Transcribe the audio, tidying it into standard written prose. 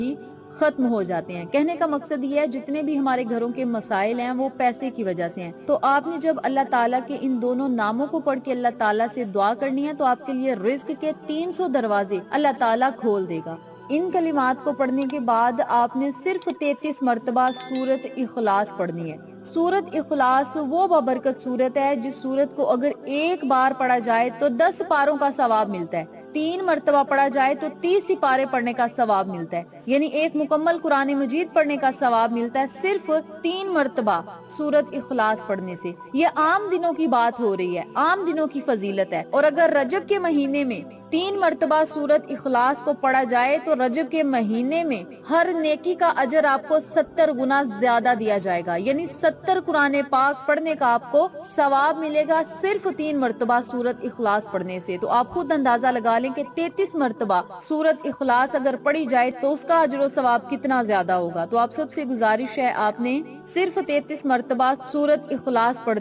ہی ختم ہو جاتے ہیں۔ کہنے کا مقصد یہ ہے جتنے بھی ہمارے گھروں کے مسائل ہیں وہ پیسے کی وجہ سے ہیں، تو آپ نے جب اللہ تعالیٰ کے ان دونوں ناموں کو پڑھ کے اللہ تعالیٰ سے دعا کرنی ہے تو آپ کے لیے رزق کے 300 دروازے اللہ تعالیٰ کھول دے گا۔ ان کلمات کو پڑھنے کے بعد آپ نے صرف 33 مرتبہ سورت اخلاص پڑھنی ہے۔ سورت اخلاص وہ بابرکت سورت ہے جس سورت کو اگر ایک بار پڑھا جائے تو 10 پاروں کا ثواب ملتا ہے، 3 مرتبہ پڑھا جائے تو 30 سپارے پڑھنے کا ثواب ملتا ہے، یعنی ایک مکمل قرآن مجید پڑھنے کا ثواب ملتا ہے صرف 3 مرتبہ سورت اخلاص پڑھنے سے۔ یہ عام دنوں کی بات ہو رہی ہے، عام دنوں کی فضیلت ہے، اور اگر رجب کے مہینے میں 3 مرتبہ سورت اخلاص کو پڑھا جائے تو رجب کے مہینے میں ہر نیکی کا اجر آپ کو 70 گنا زیادہ دیا جائے گا، یعنی 70 قرآن پاک پڑھنے کا آپ کو ثواب ملے گا صرف 3 مرتبہ سورت اخلاص پڑھنے سے۔ تو آپ خود اندازہ لگا لیں کہ 33 مرتبہ سورت اخلاص اگر پڑھی جائے تو اس کا اجر و ثواب کتنا زیادہ ہوگا۔ تو آپ سب سے گزارش ہے آپ نے صرف 33 مرتبہ سورت اخلاص پڑھ